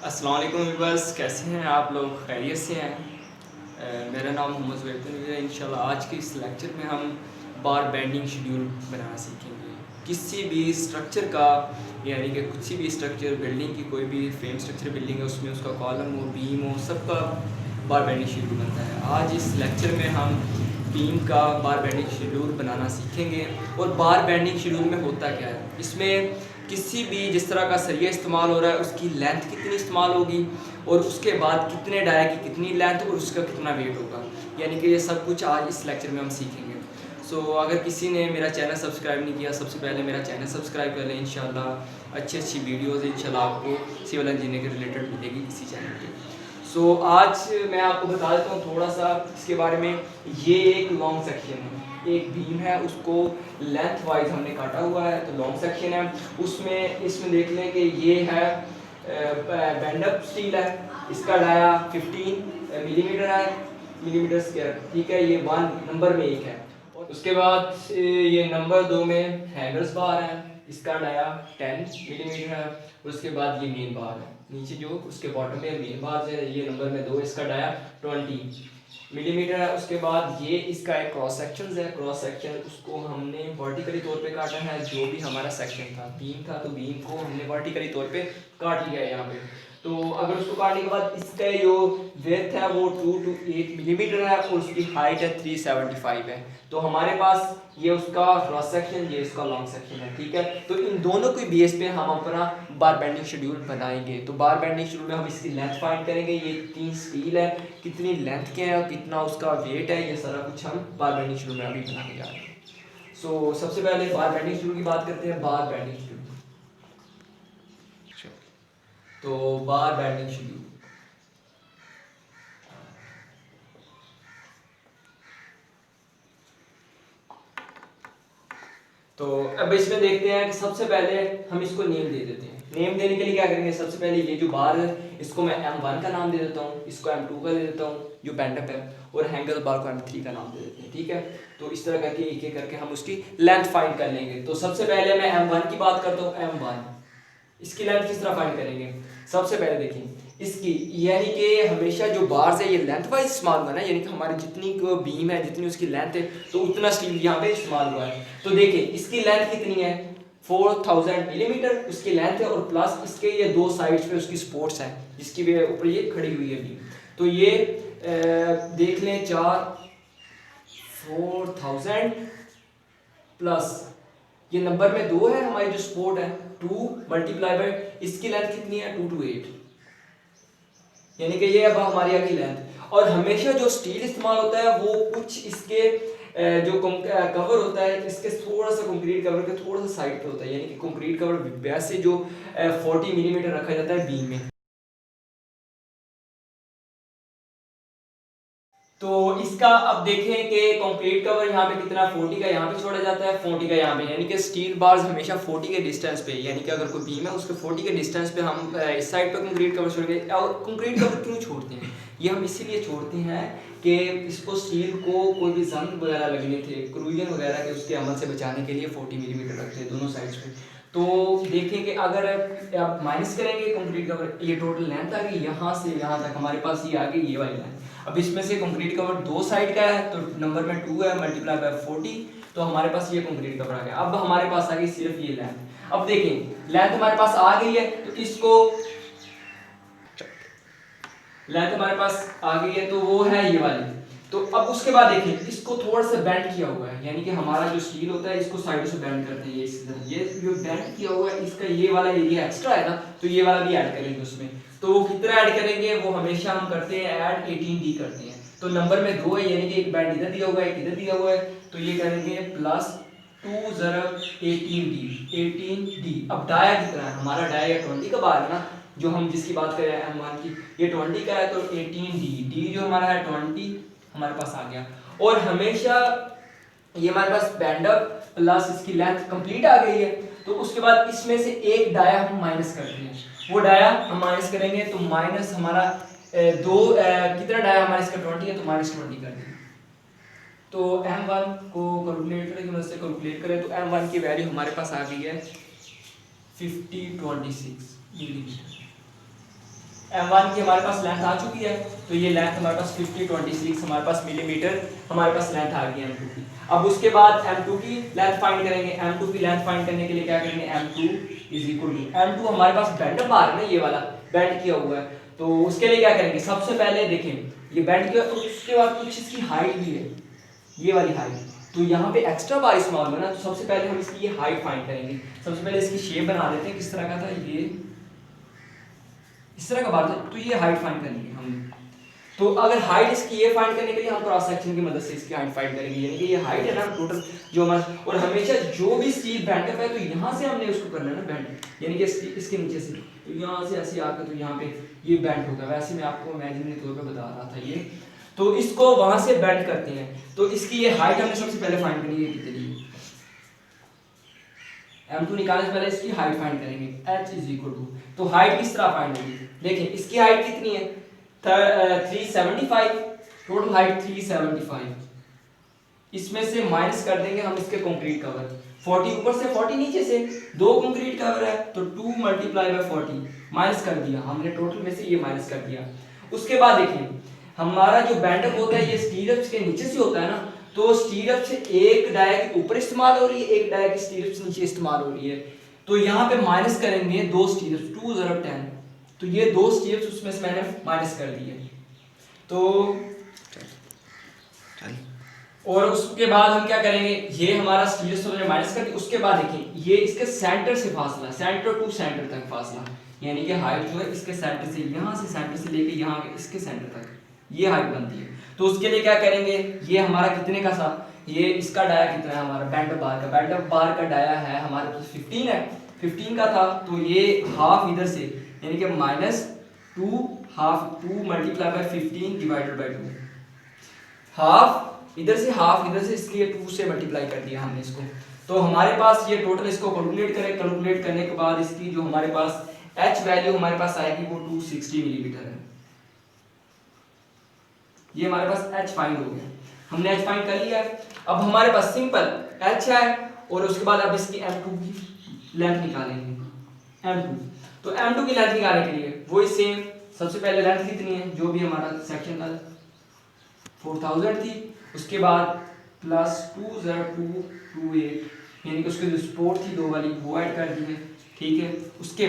अस्सलाम वालेकुम व्यूअर्स, कैसे हैं आप लोग? खैरियत से हैं? मेरा नाम मोहम्मद ज़ुबैर है। इंशाल्लाह आज के इस लेक्चर में हम बार बेंडिंग शेड्यूल बनाना सीखेंगे। किसी भी स्ट्रक्चर का, यानी कि किसी भी स्ट्रक्चर बिल्डिंग की, कोई भी फ्रेम स्ट्रक्चर बिल्डिंग है, उसमें उसका कॉलम हो, बीम हो, सबका बार बेंडिंग शेड्यूल बनता है। आज इस लेक्चर में हम बीम का बार बेंडिंग शेड्यूल बनाना सीखेंगे। और बार बेंडिंग शेड्यूल में होता क्या है, इसमें किसी भी जिस तरह का सरिया इस्तेमाल हो रहा है उसकी लेंथ कितनी इस्तेमाल होगी, और उसके बाद कितने डाया की कितनी लेंथ और उसका कितना वेट होगा, यानी कि ये सब कुछ आज इस लेक्चर में हम सीखेंगे। अगर किसी ने मेरा चैनल सब्सक्राइब नहीं किया, सबसे पहले मेरा चैनल सब्सक्राइब कर लें। इंशाल्लाह अच्छी अच्छी वीडियोज़ इंशाल्लाह आपको सिविल इंजीनियरिंग के रिलेटेड मिलेगी इसी चैनल पे। आज मैं आपको बता देता हूँ थोड़ा सा इसके बारे में। ये एक लॉन्ग सेक्शन है, एक बीम है, उसको लेंथ वाइज हमने काटा हुआ है, तो लॉन्ग सेक्शन है। इसमें देख लें कि ये है बैंडअप स्टील है, इसका डाया 15 मिलीमीटर है, मिलीमीटर स्क्वायर, ठीक है। ये 1 नंबर में एक है। और उसके बाद ये नंबर 2 में हैंगर्स बार है, इसका डाया 10 मिलीमीटर है। और उसके बाद ये मेन बार है, नीचे जो उसके बॉटम में मेन बार है, ये नंबर में 2, इसका डाया 20 मिलीमीटर है। उसके बाद ये इसका एक क्रॉस सेक्शन है, क्रॉस सेक्शन उसको हमने वर्टिकली तौर पे काटा है। जो भी हमारा सेक्शन था, बीम था, तो बीम को हमने वर्टिकली तौर पे काट लिया है यहाँ पे। तो अगर उसको काटने के बाद इसका जो विड्थ है वो 2 to 8 मिलीमीटर है, और उसकी हाइट है 375 है। तो हमारे पास ये उसका क्रॉस सेक्शन, ये इसका लॉन्ग सेक्शन है, ठीक है। तो इन दोनों के बेस पे हम अपना बार बेंडिंग शेड्यूल बनाएंगे। तो बार बेंडिंग शेड्यूल में हम इसकी लेंथ फाइंड करेंगे, ये 3 स्टील है, कितनी लेंथ के है और कितना उसका वेट है, ये सारा कुछ हम बार बेंडिंग शेड्यूल में अभी बनाने जा रहे हैं। सबसे पहले बार बेंडिंग शेड्यूल की बात करते हैं। बार बेंडिंग शेड्यूल, तो बार बेंडिंग शेड्यूल, तो अब इसमें देखते हैं कि सबसे पहले हम इसको नेम दे देते हैं। नेम देने के लिए क्या करेंगे, सबसे पहले ये जो बार है इसको मैं M1 का नाम दे देता हूँ, इसको M2 का दे देता हूँ जो बैंडअप है, और हैंगल बार को M3 का नाम दे देते हैं, ठीक है। तो इस तरह करके एक एक करके हम उसकी लेंथ फाइंड कर लेंगे। तो सबसे पहले मैं M1 की बात करता हूँ। M1, इसकी लेंथ किस तरह फाइंड करेंगे, सबसे पहले देखिए इसकी, यानी कि हमेशा जो बार्स है ये लेंथ वाइज इस्तेमाल हुआ ना, यानी कि हमारी जितनी बीम है, जितनी उसकी लेंथ है, तो उतना स्टील यहाँ पे इस्तेमाल हुआ है। तो देखिए इसकी लेंथ कितनी है, 4000 मिलीमीटर उसकी लेंथ है, और प्लस इसके ये दो साइड्स पे उसकी सपोर्ट्स हैं, जिसकी भी ऊपर ये खड़ी हुई है बीम। तो ये देख लें 4000 प्लस ये नंबर में 2 है, हमारी जो सपोर्ट है 2 मल्टीप्लाई बाय इसकी लेंथ कितनी है 2 to 8, यानी कि ये अब हमारी आ गई लेंथ। और हमेशा जो स्टील इस्तेमाल होता है वो कुछ इसके जो कवर होता है, इसके थोड़ा सा कंक्रीट कवर के थोड़ा सा साइड पे होता है, यानी कि कंक्रीट कवर वैसे जो 40 मिलीमीटर रखा जाता है बीम में। तो इसका अब देखें कि कंक्रीट कवर यहाँ पे कितना 40 का यहाँ पे छोड़ा जाता है, 40 का यहाँ पे, यानी कि स्टील बार्स हमेशा 40 के डिस्टेंस पे, यानी कि अगर कोई बीम है उसके 40 के डिस्टेंस पे हम इस साइड पे कंक्रीट कवर छोड़ेंगे। और कंक्रीट कवर क्यों छोड़ते हैं, ये हम इसीलिए छोड़ते हैं कि इसको स्टील को कोई भी जंग वगैरह लगने थे, क्रूजन वगैरह के उसके अमल से बचाने के लिए 40 मिलीमीटर रखते हैं दोनों साइड्स पे। तो देखें कि अगर आप माइनस करेंगे कंक्रीट कवर, ये टोटल लेंथ आ गई यहाँ से यहाँ तक, हमारे पास ये आ गई ये वाली लेंथ। अब इसमें से कंक्रीट कवर दो साइड का है, तो नंबर में 2 है मल्टीप्लाई बाय 40, तो हमारे पास ये कंक्रीट कवर आ गया। अब हमारे पास आ गई सिर्फ ये लेंथ। अब देखें लेंथ हमारे पास आ गई है, तो इसको लेंथ हमारे पास आ गई है, तो वो है ये वाली। तो अब उसके बाद देखिए इसको थोड़ा सा बेंड किया हुआ है, यानी कि हमारा जो स्टील होता है इसको साइडों से बेंड करते हैं, ये जो बेंड किया हुआ है इसका ये वाला एरिया एक्स्ट्रा है ना, तो ये वाला भी ऐड करेंगे उसमें। तो वो कितना ऐड करेंगे, वो हमेशा हम करते हैं ऐड 18D करते हैं। तो नंबर में 2 है, यानी कि एक बैंड इधर दिया हुआ है एक इधर दिया हुआ है, तो ये करेंगे प्लस 2 ज़रब 18D। अब डाया कितना है, हमारा डाया 20 का बार है ना, जो हम जिसकी बात कर रहे हैं M1 की, ये 20 का है, तो 18D जो हमारा है 20 हमारे पास आ गया। और हमेशा ये हमारे पास बैंडअप प्लस इसकी लेंथ कंप्लीट आ गई है। तो उसके बाद इसमें से एक डाया हम माइनस करते हैं, वो डाया हम माइनस करेंगे, तो माइनस हमारा कितना डाया हमारा इसका 20 है, तो -20 कर देंगे। तो M1 को कैलकुलेटर की मदद से कैलकुलेट करें, तो M1 की वैल्यू हमारे पास आ गई है 5026 मिलीमीटर। M1 की हमारे पास लेंथ आ चुकी है, तो ये लेंथ हमारे पास 5026 हमारे पास मिलीमीटर हमारे पास लेंथ आ गई M2 की। अब उसके बाद M2 की लेंथ फाइंड करेंगे। M2 की लेंथ फाइंड करने के लिए क्या करेंगे, M2 is equal to M2 हमारे पास बेंड बार है ना, ये वाला बेंड किया हुआ है, तो उसके लिए क्या करेंगे, सबसे पहले देखें ये बेंड किया, तो उसके बाद कुछ इसकी हाइट भी है, ये वाली हाइट, तो यहाँ पे एक्स्ट्रा बार इस्तेमाल हुआ ना, तो सबसे पहले हम इसकी ये हाइट फाइंड करेंगे। सबसे पहले इसकी शेप बना देते हैं, किस तरह का था ये, इस तरह का बार था, तो ये हाइट फाइंड करनी है हमने। तो अगर हाइट इसकी ये फाइंड करने के लिए हम क्रॉस सेक्शन की मदद से इसकी हाइट फाइंड करेंगे, यानी कि ये हाइट है ना टोटल जो हमारा, और हमेशा जो भी स्टील बैंड है तो यहाँ से हमने उसको करना है ना बैंड, यानी कि इसके नीचे से, तो यहाँ से ऐसे आकर तो यहाँ पे ये बैंड होगा। वैसे मैं आपको इमेजिनरी तौर पे बता रहा था ये, तो इसको वहां से बैंड करते हैं, तो इसकी ये हाइट हमने सबसे पहले फाइंड करनी है कितनी, M2 निकालने से पहले इसकी हाइट फाइंड करेंगे, h इज इक्वल टू, तो हाइट किस तरह फाइंड होगी, देखिए इसकी हाइट कितनी है 375, टोटल हाइट 375, इसमें से माइनस कर देंगे हम इसके कंक्रीट कवर, 40 ऊपर से 40 नीचे से, दो कंक्रीट कवर है तो 2 मल्टीप्लाई बाय 40 माइनस कर दिया हमने, टोटल में से ये माइनस कर दिया। उसके बाद देखिए हमारा जो बैंडअप होता है ये स्टीरअप्स के नीचे से होता है ना, तो स्टीरअप से एक डाया के ऊपर इस्तेमाल हो रही है, एक डाया की स्टीरअप से नीचे इस्तेमाल हो रही है, तो यहाँ पे माइनस करेंगे दो स्टीरअप्स, 2 ज़रब 10, तो ये दो स्टीरअप्स उसमें से मैंने माइनस कर दिए, तो और उसके बाद हम क्या करेंगे, ये हमारा स्टीरअप्स तो मैंने माइनस कर दिया। उसके बाद देखिए ये इसके सेंटर से फासला, सेंटर टू सेंटर तक फासला, यानी कि हाइट जो है इसके सेंटर से, यहाँ से सेंटर से लेके यहाँ इसके सेंटर तक ये हाइट बनती है। तो उसके लिए क्या करेंगे, ये हमारा कितने का था, ये इसका डाया कितना है हमारा बैंडअप बार का, बैंडअप बार का डाया है हमारे पास 15 है, 15 का था, तो ये हाफ इधर से यानी कि -2 half 2 multiply by 15 divided by 2, half इधर से इसलिए 2 से मल्टीप्लाई कर दिया हमने इसको, तो हमारे पास ये टोटल, इसको कैलकुलेट करें, कैलकुलेट करने के बाद इसकी जो हमारे पास h वैल्यू हमारे पास आएगी वो 260 मिलीमीटर है। ये हमारे पास h फाइंड हो गया, हमने h फाइंड कर लिया। अब हमारे पास सिंपल h है, और उसके बाद अब इसकी M2 की लेंथ निकालेंगे, M2, तो M2 की लेंथ निकालने के लिए वही सेम, सबसे पहले लेंथ कितनी है, जो भी हमारा सेक्शन का 4000 थी, उसके बाद प्लस 20228, यानी कि उसके जो सपोर्ट थी दो वाली वो ऐड कर दी है, ठीक है। उसके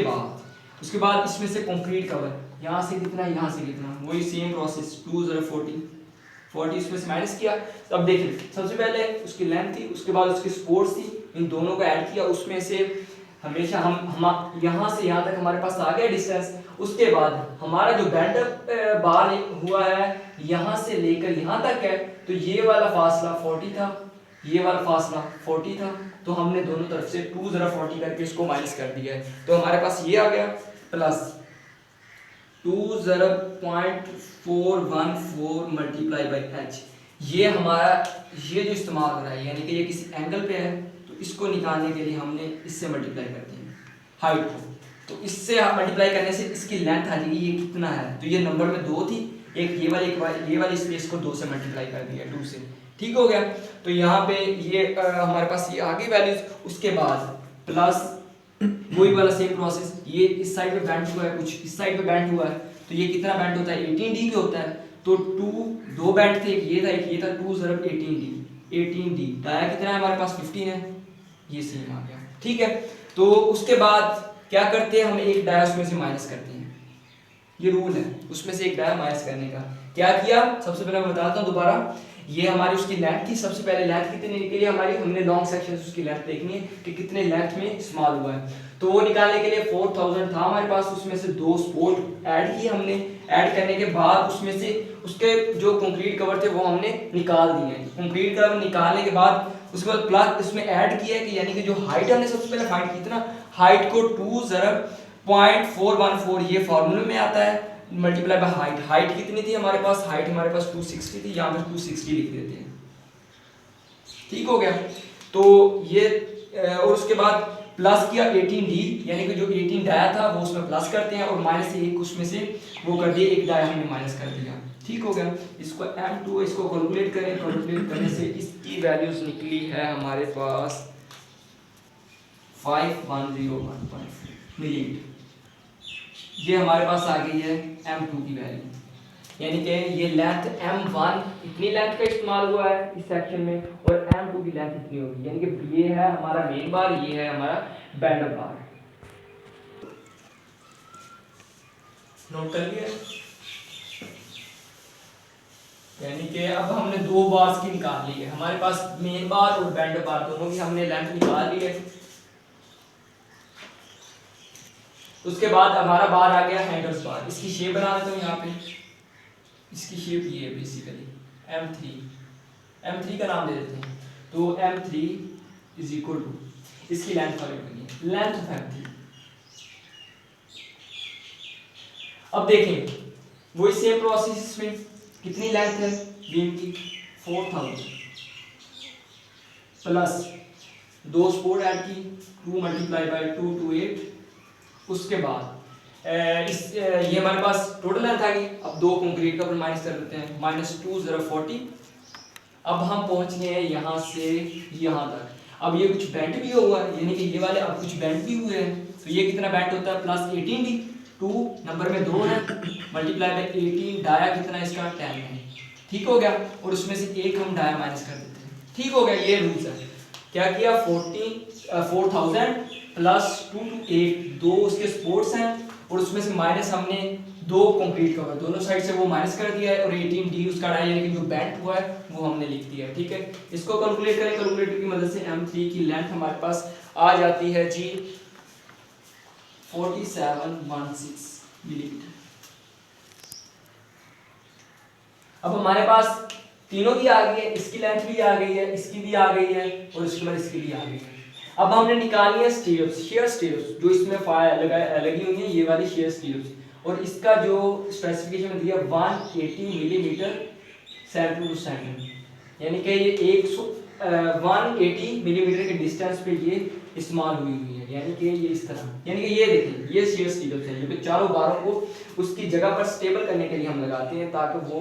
बाद इसमें से कंक्रीट कवर, यहाँ से कितना यहाँ से कितना, वही सेम प्रोसेस 2040 इसमें से माइनस किया। अब देखिए सबसे पहले उसकी लेंथ थी, उसके बाद उसकी सपोर्ट्स थी, इन दोनों को ऐड किया, उसमें से हमेशा हम यहाँ से यहाँ तक हमारे पास आ गया डिस्टेंस। उसके बाद हमारा जो बैंडअप बार हुआ है यहाँ से लेकर यहाँ तक है, तो ये वाला फासला 40 था, ये वाला फासला 40 था, तो हमने दोनों तरफ से 2 ज़रा 40 करके इसको माइनस कर दिया है, तो हमारे पास ये आ गया प्लस 2 ज़रा 0.414 मल्टीप्लाई बाई h, ये हमारा ये जो इस्तेमाल हो रहा है, यानी कि ये किसी एंगल पे है, तो इसको निकालने के लिए हमने इससे मल्टीप्लाई कर दिया हाइट को, तो इससे मल्टीप्लाई करने से इसकी लेंथ आ जाएगी, ये कितना है, तो ये नंबर में 2 थी, एक ये वाली इसलिए इसको 2 से मल्टीप्लाई कर दिया, 2 से, ठीक हो गया। तो यहाँ पे ये हमारे पास ये आ गई वैल्यूज। उसके बाद प्लस वही वाला सेम प्रोसेस, ये इस साइड पे बैंड हुआ है, कुछ इस साइड पे बैंड हुआ है, तो ये कितना बैंड होता है 18D के होता है, तो 2 बैंड थे, एक ये था 2 ज़रब 18D, डाया कितना है हमारे पास 15 है, ये सेम आ गया, ठीक है। तो उसके बाद क्या करते हैं, हम एक डाया उसमें से माइनस करते हैं, ये रूल है उसमें से एक डाया माइनस करने का। क्या किया, सबसे पहले मैं बताता हूँ दोबारा, ये हमारी उसकी लेंथ थी, सबसे पहले लेंथ कितनी निकली हमारी, हमने लॉन्ग सेक्शन से उसकी लेंथ देखनी है कि कितने लेंथ में इस्तेमाल हुआ है, तो वो निकालने के लिए 4000 था हमारे पास, उसमें से 2 सपोर्ट ऐड किए हमने, ऐड करने के बाद उसमें से उसके जो कंक्रीट कवर थे वो हमने निकाल दिए, कंक्रीट कवर निकालने के बाद उसके बाद प्लस इसमें ऐड किया कि यानी कि जो हाइट हमने सबसे पहले फाइंड की थी ना, हाइट को 2 ज़रब 0.414 ये फार्मूले में आता है, मल्टीप्लाई बाय हाइट कितनी थी हमारे पास, हाइट हमारे पास 260 थी, यहाँ पे 260 लिख देते हैं, ठीक हो गया। तो ये और उसके बाद प्लस किया 18D, यानी कि जो 18 डाया था वो उसमें प्लस करते हैं, और माइनस एक उसमें से वो कर दिए, एक डाया हमने माइनस कर दिया, ठीक हो गया। इसको M2 इसको कैलकुलेट करें, कैलकुलेट करने से इसकी वैल्यूज निकली है हमारे पास 5101.5 मिलीमीटर, ये हमारे पास आ गई है m2 की वैल्यू, यानी कि ये लेंथ m1 इतनी लेंथ का इस्तेमाल हुआ है इस सेक्शन में, और m2 की लेंथ इतनी होगी, यानी कि ये है हमारा मेन बार, ये है हमारा बैंड बार। नोट कर लिया, यानी कि अब हमने दो बार्स की निकाल ली है, हमारे पास मेन बार और बैंड बार दोनों की हमने लेंथ निकाल ली है। उसके बाद हमारा बार आ गया हैंगर्स बार, इसकी शेप बना देता हूँ यहाँ पे, इसकी शेप ये है बेसिकली m3 का नाम दे देते हैं। तो m3 इज इक्वल टू, इसकी लेंथ फाइंड करनी है, लेंथ ऑफ m3। अब देखें वही सेम प्रोसेस में कितनी लेंथ है बीम की, 4000 प्लस दो सपोर्ट ऐड की, 2 × 2 to 8। उसके बाद ये हमारे पास टोटल लेंथ आ गई। अब दो कंक्रीट का अपन माइनस कर देते हैं, -2 = 40। अब हम पहुंच गए हैं यहाँ से यहाँ तक। अब ये कुछ बेंड भी हुआ है, यानी कि ये वाले अब कुछ बेंड भी हुए हैं, तो ये कितना बेंड होता है, +18d, 2 नंबर में 2 है, × 18, डाया कितना इसका 10 है, ठीक हो गया। और उसमें से एक हम डाया माइनस कर देते हैं, ठीक हो गया। ये रूल्स है, क्या किया, 4000 + 2 to 8, दो उसके स्पोर्ट्स हैं, और उसमें से माइनस हमने दो कंक्रीट कवर, दोनों साइड से वो माइनस कर दिया है, और 18d उसका डाया, यानी कि जो बेंड हुआ है वो हमने लिख दिया है, ठीक है। इसको कैलकुलेट करें, कैलकुलेटर की मदद से m3 की लेंथ हमारे पास आ जाती है जी 4716 मिलीमीटर। अब हमारे पास तीनों की आ गई है, इसकी लेंथ भी आ गई है, इसकी भी आ गई है, और इसके बाद इसकी भी आ गई है। अब हमने निकालनी है स्टीयर्स, शेयर स्टीयर्स, जो इसमें लगी हुई है, ये वाली शेयर स्टीयर्स, और इसका जो स्पेसिफिकेशन दिया 180 मिलीमीटर सेंटर टू सेंटर, यानी कि ये 180 मिलीमीटर के डिस्टेंस पे ये इस्तेमाल हुई है, यानी कि ये इस तरह, यानी कि ये देखिए ये शेयर स्टीयर्स है, ये पे चारों बारों को उसकी जगह पर स्टेबल करने के लिए हम लगाते हैं, ताकि वो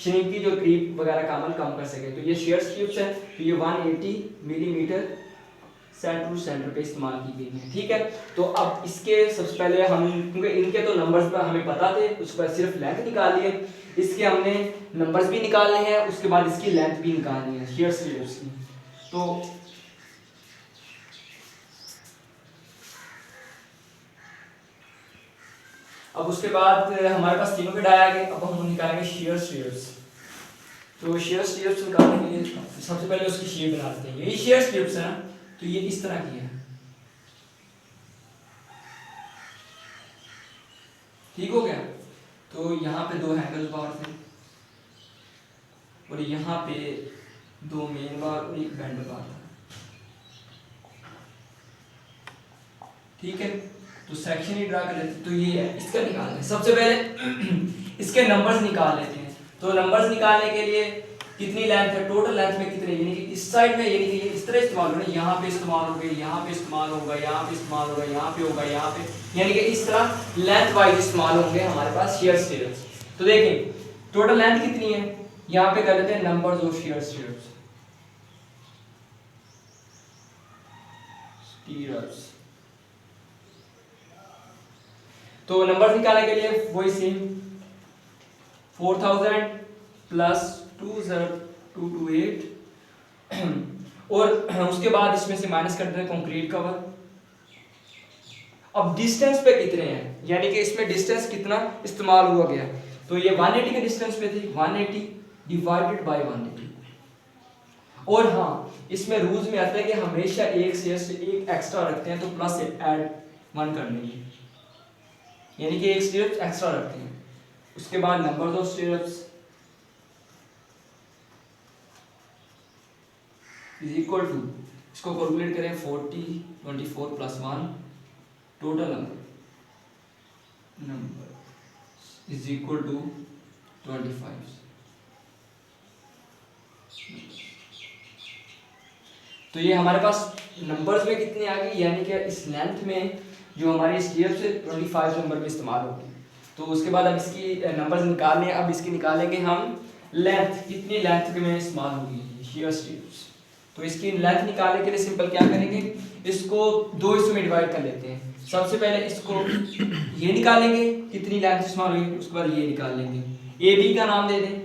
श्रिंक की जो क्रीप वगैरह का अमल कम कर सके। तो ये शेयर स्टीयर्स है, तो ये 180 मिलीमीटर सेंटर टू सेंटर पे इस्तेमाल की गई है, ठीक है। तो अब इसके सबसे पहले हम, क्योंकि इनके तो नंबर्स पर हमें पता थे, उसके बाद सिर्फ लेंथ निकाल लिए, इसके हमने नंबर्स भी निकालने हैं, उसके बाद इसकी लेंथ भी निकालनी है शेयर स्टीयर्स की। तो अब उसके बाद हमारे पास तीनों के डाया आ गए, अब हम निकालेंगे शेयर स्टीयर्स। तो शेयर स्टीयर्स निकालने के लिए सबसे पहले उसकी शेप बना देते हैं, यही शेयर स्टीयर्स है ना, तो ये इस तरह की है, ठीक हो गया। तो यहाँ पे दो हैंगर्स बार थे, और यहाँ पे दो मेन बार और एक बैंड बार था, ठीक है। तो सेक्शन ही ड्रा कर लेते हैं, तो ये है, इसका निकालते हैं। सबसे पहले इसके नंबर्स निकाल लेते हैं। तो नंबर्स निकालने के लिए कितनी लेंथ है, टोटल लेंथ में कितने, यानी कि इस साइड में, यानी कि ये इस तरह इस्तेमाल होगा, यहाँ पे इस्तेमाल होगा, यहाँ पे इस्तेमाल होगा, यहाँ पे इस्तेमाल होगा, यहाँ पे होगा, यहाँ पे, यानी कि इस तरह लेंथ वाइज इस्तेमाल होंगे हमारे पास शेयर स्टीयर्स। तो देखिए टोटल लेंथ कितनी है, यहाँ पे कर लेते हैं नंबर्स ऑफ शेयर स्टीयर्स। तो नंबर्स निकालने के लिए वही सेम 4000 + 2 to 8, और उसके बाद इसमें से माइनस कर देते हैं कंक्रीट कवर। अब डिस्टेंस पे कितने हैं, यानी कि इसमें डिस्टेंस कितना इस्तेमाल हुआ गया, तो ये 180 के डिस्टेंस पे थी, 180 डिवाइडेड बाय 180। और हाँ, इसमें रूल्स में आता है कि हमेशा एक से एक एक्स्ट्रा रखते हैं, तो प्लस ऐड 1 कर लेंगे, यानी कि एक स्टीयर्स एक्स्ट्रा रखते हैं। उसके बाद number of stairs is equal to, इसको कैलकुलेट करें, 40 24 + 1, total number is equal to 25। तो ये हमारे पास नंबर्स में कितनी आ गई, यानी कि इस लेंथ में जो हमारी स्टीयर्स से 25 नंबर में इस्तेमाल होगी। तो उसके बाद अब इसकी नंबर्स निकालने, अब इसकी निकालेंगे हम लेंथ, कितनी लेंथ में इस्तेमाल होगी शेयर स्टीयर्स। तो इसकी लेंथ निकालने के लिए सिंपल क्या करेंगे, इसको दो हिस्सों में डिवाइड कर लेते हैं। सबसे पहले इसको ये निकालेंगे कितनी लेंथ इस्तेमाल हुई, उसके बाद ये निकाल लेंगे, ए बी का नाम दे दें।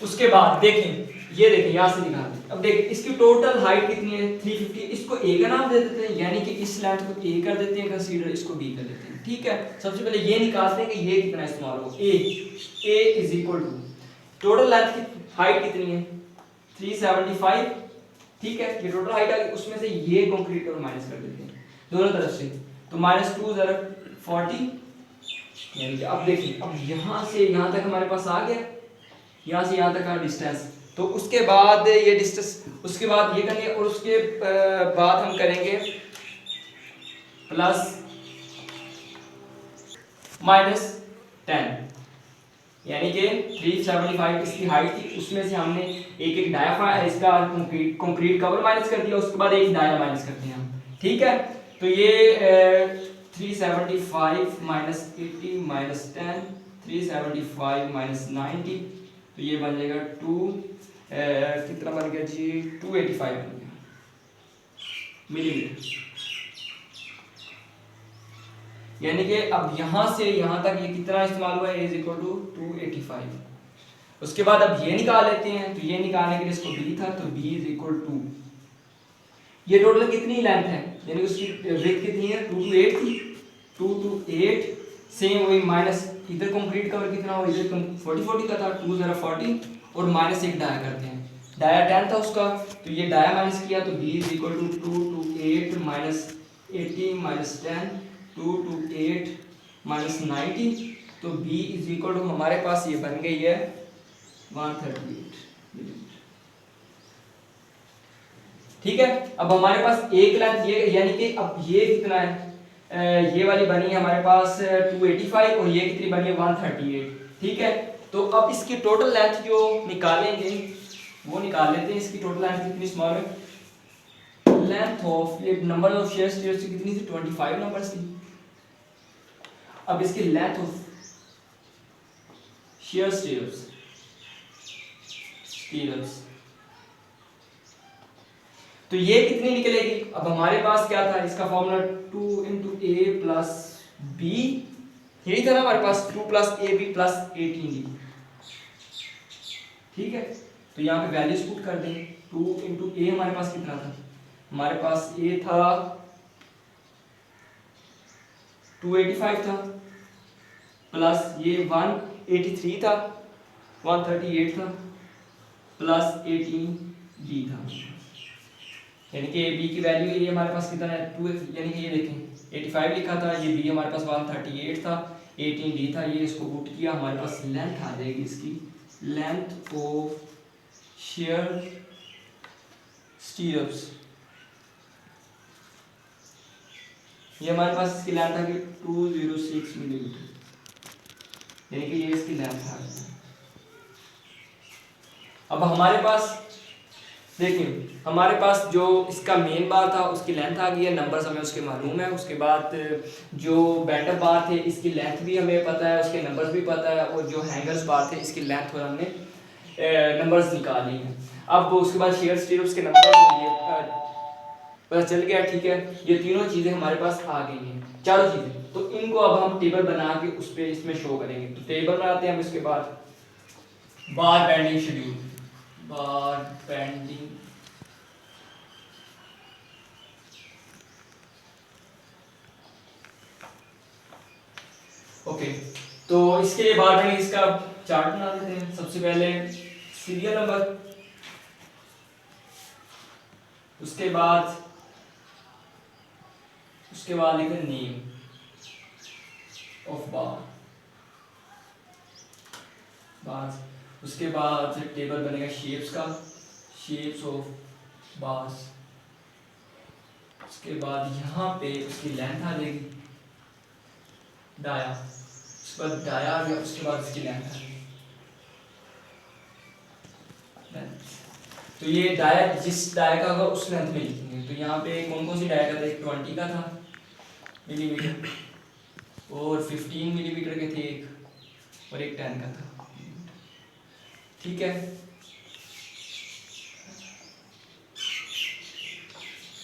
उसके बाद देखें, ये देखें यहाँ से निकाल दें। अब देखें इसकी टोटल हाइट कितनी है 350, इसको ए का नाम दे देते हैं, यानी कि इस लेंथ को ए कर देते हैं कंसीडर, इसको बी कर देते हैं। ठीक है, सबसे पहले ये निकालते हैं कि ये कितना इस्तेमाल हो, A is equal to total length की हाइट कितनी है 375। ठीक है, ये टोटल हाइट आ गई, उसमें से ये कंक्रीट को माइनस कर देते हैं दोनों तरफ से, तो -2 ज़रा 40, यानी कि अब देखिए अब यहाँ से यहाँ तक हमारे पास आ गया, यहाँ से यहाँ तक का डिस्टेंस। तो उसके बाद ये डिस्टेंस, उसके बाद ये करेंगे और उसके बाद हम करेंगे प्लस -10, यानी कि 375 इसकी हाइट थी, उसमें से हमने एक डायाफ्राम इसका कंक्रीट कवर माइनस कर दिया, उसके बाद एक डाया माइनस करते हैं हम। ठीक है, तो ये 375 -80 -10, 375 -90, तो ये बन जाएगा 2 कितना बन गया जी 285 बन गया मिलीमीटर। यानी कि अब यहां से यहां तक ये कितना इस्तेमाल हुआ है, इज इक्वल टू 285। उसके बाद अब ये निकाल लेते हैं, तो ये निकालने के लिए इसको b था, तो b इज इक्वल टू ये टोटल कितनी लेंथ है, यानी उसकी विड्थ कितनी है 2 to 8 थी, 2 to 8 सेम वही माइनस इधर कंक्रीट कवर कितना हो, इधर 40 का था, 2 ज़रा 40 और माइनस एक डाया करते हैं, डाया 10 था उसका, तो ये डाया माइनस किया, तो b is equal to 2 to 8 -80 -10 2 to 8 -90, तो b इज इक्वल टू हमारे पास ये बन गई है 138 मिलीमीटर। ठीक है, अब हमारे पास एक लेंथ ये, यानी कि अब ये कितना है, ये वाली बनी है हमारे पास 285 और ये कितनी बनी है 138। ठीक है, तो अब इसकी टोटल लेंथ जो निकालेंगे वो निकाल लेते हैं, इसकी टोटल लेंथ कितनी स्मॉल है, लेंथ ऑफ ये नंबर ऑफ शेयर स्टेयर्स कितनी थी 25 नंबर्स थी। अब इसकी लेंथ ऑफ शेयर स्टेयर्स तो ये कितनी निकलेगी, अब हमारे पास क्या था इसका फॉर्मूला 2 × a + b, यही था ना हमारे पास 2 + ab + 18d। ठीक है, तो यहाँ पे वैल्यूज पुट कर दें, 2 × a हमारे पास कितना था, हमारे पास a था 285 था, प्लस ये 183 था, 138 था, प्लस 18d था, यानी कि b की वैल्यू ये हमारे पास कितना है 2, यानी कि ये देखें 85 लिखा था, ये b हमारे पास 138 था, 18d था, ये इसको पुट किया, हमारे पास लेंथ आ जाएगी इसकी, लेंथ ऑफ शेयर स्टीयर्स, ये हमारे पास इसकी लेंथ आ गई 206 मिलीमीटर, यानी कि ये इसकी लेंथ आ गई। अब हमारे पास देखिए हमारे पास जो इसका मेन बार था उसकी लेंथ आ गई है, नंबर्स हमें उसके मालूम है, उसके बाद जो बैंडअप बार थे इसकी लेंथ भी हमें पता है, उसके नंबर्स भी पता है, और जो हैंगर्स बार थे इसकी लेंथ और हमने नंबर्स निकाल लिए हैं। अब उसके बाद शेयर स्टीयर्स के नंबर पता चल गया। ठीक है, ये तीनों चीज़ें हमारे पास आ गई हैं, चारों चीज़ें, तो इनको अब हम टेबल बना के उस पर इसमें शो करेंगे। तो टेबल बनाते हैं हम, इसके बाद बार बेंडिंग शेड्यूल, बार बेंडिंग ओके। तो इसके लिए बार बेंडिंग इसका चार्ट बना देते हैं। सबसे पहले सीरियल नंबर, उसके बाद लिखें नेम ऑफ बार, उसके बाद टेबल बनेगा शेप्स का, शेप्स ऑफ बार्स, उसके बाद यहाँ पे उसकी लेंथ आ जाएगी डाया, उसके बाद डाया आ गया, उसके बाद इसकी लेंथ आ गई। तो ये डाया जिस डाया का होगा उस लेंथ में लिखेंगे। तो यहाँ पे कौन कौन सी डाया का था, एक 20 का था मिलीमीटर, और 15 मिलीमीटर के थे एक, और एक 10 का था। ठीक है,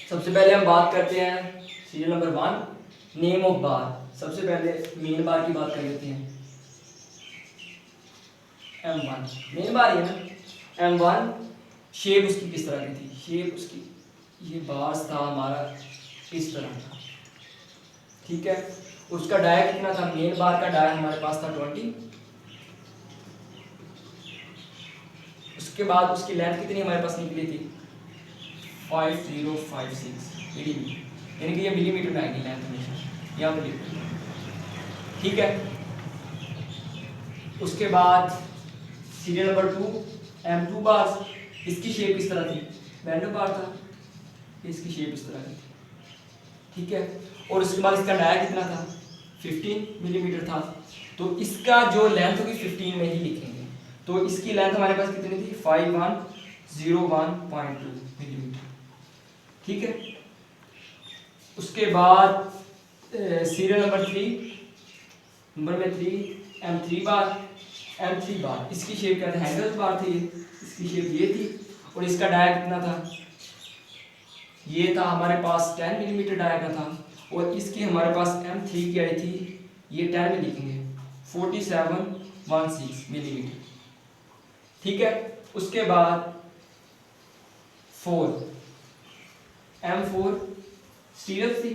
सबसे पहले हम बात करते हैं सीरियल नंबर 1, नेम ऑफ बार। सबसे पहले मेन बार की बात कर लेते हैं। M1 मेन बार है ना। M1 शेप उसकी किस तरह की थी? शेप उसकी, ये बार्स था हमारा इस तरह था, ठीक है। उसका डाया कितना था? मेन बार का डाया हमारे पास था 20। उसके बाद उसकी लेंथ कितनी हमारे पास निकली थी? 5056 मिलीमीटर, यानी कि ये मिलीमीटर में आएगी लेंथ हमेशा, यहाँ पे लिखो, ठीक है। उसके बाद सीरियल नंबर 2, M2 बार। इसकी शेप इस तरह थी, बैंडो बार था, इसकी शेप इस तरह की थी, ठीक है। और उसके बाद इसका डाया कितना था? 15 मिलीमीटर था। तो इसका जो लेंथ होगी 15 में ही लिखेंगे। तो इसकी लेंथ हमारे पास कितनी थी? 5101.2 मिलीमीटर, ठीक है। उसके बाद सीरियल नंबर 3, नंबर में 3, M3 बार। M3 बार इसकी शेप क्या था? हैंगर्स बार थी, इसकी शेप ये थी। और इसका डाया कितना था? ये था हमारे पास 10 मिलीमीटर डाया का था। और इसकी हमारे पास M3 की आई थी, ये 10 में लिखेंगे, 4716 मिलीमीटर, ठीक है। उसके बाद 4, M4 स्टीरअप थी,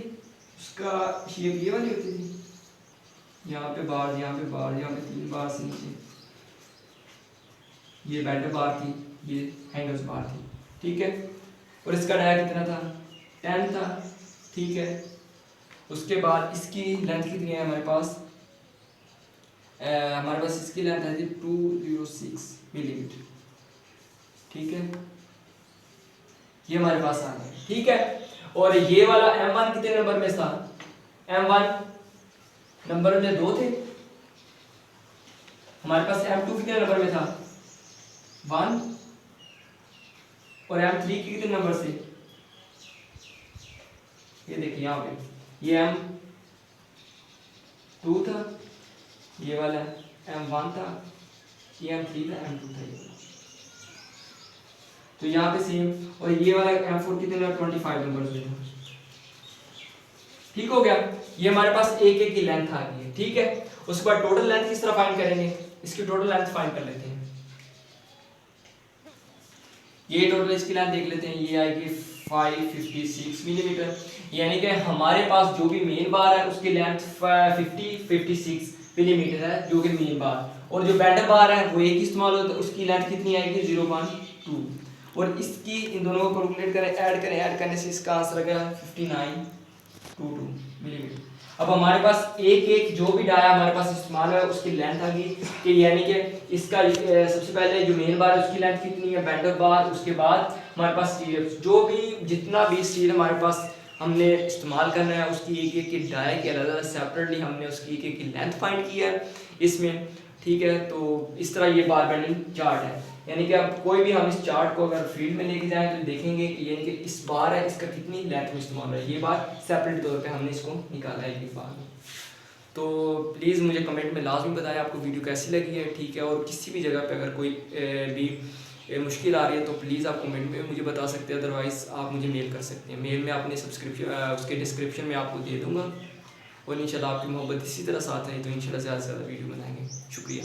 उसका शेप ये वाली होती थी, यहाँ पे बार, यहाँ पे बार, यहाँ पे 3 बार से नीचे, ये बैंडो बार थी, ये हैंगर्स बार थी, ठीक है। और इसका डाया कितना था? 10 था, ठीक है। उसके बाद इसकी लेंथ कितनी है हमारे पास? हमारे पास इसकी लेंथ है 206 मिलीमीटर, ठीक है। ये हमारे पास आ गया, ठीक है। और ये वाला M1 कितने नंबर में था? M1 नंबर में 2 थे। हमारे पास M2 कितने नंबर में था? 1। और M3 कितने नंबर से? ये देखिए यहाँ पे, ये M2 था, ये वाला M1 था, ये M3 था, M2 था ये। तो यहाँ पे सेम। और ये वाला M4 कितने नंबर? 25 नंबर से था, ठीक हो गया। ये हमारे पास एक एक की लेंथ आ गई है, ठीक है। उसके बाद टोटल लेंथ किस तरह फाइंड करेंगे? इसकी टोटल लेंथ फाइंड कर लेते हैं। ये टोटल इसकी लेंथ देख लेते हैं, ये आएगी 556 मिलीमीटर, यानी कि हमारे पास जो भी मेन बार है उसकी लेंथ 56 मिलीमीटर है, जो कि मेन बार। और जो बैंडर बार है वो एक इस्तेमाल होता है, उसकी लेंथ कितनी आएगी? 0.2। और इसकी इन दोनों को कैलकुलेट करें, ऐड करने से इसका आंसर आ गया 5922 मिलीमीटर। अब हमारे पास एक एक जो भी डाया हमारे पास इस्तेमाल है उसकी लेंथ आ गई, कि यानी कि इसका सबसे पहले जो मेन बार है उसकी लेंथ कितनी है? बैंडर बार। उसके बाद हमारे पास स्टील, जो भी जितना भी स्टील हमारे पास हमने इस्तेमाल करना है उसकी एक एक की डाया के अलग अलग सेपरेटली हमने उसकी एक एक की लेंथ फाइंड की है इसमें, ठीक है। तो इस तरह ये बार बेंडिंग चार्ट है, यानी कि अब कोई भी हम इस चार्ट को अगर फील्ड में लेके जाएं तो देखेंगे कि यानी कि इस बार है इसका कितनी लेंथ में इस्तेमाल है, ये बार सेपरेट तौर पे हमने इसको निकाला है एक बार में। तो प्लीज़ मुझे कमेंट में लाजमी बताएं आपको वीडियो कैसी लगी है, ठीक है। और किसी भी जगह पे अगर कोई भी मुश्किल आ रही है तो प्लीज़ आप कमेंट में मुझे बता सकते हैं, अदरवाइज़ आप मुझे मेल कर सकते हैं। मेल में आपने सब्सक्रिप्शन उसके डिस्क्रिप्शन में आपको दे दूँगा। और इंशाल्लाह आपकी मोहब्बत इसी तरह साथ है तो इंशाल्लाह ज़्यादा से ज़्यादा वीडियो बनाएंगे। शुक्रिया।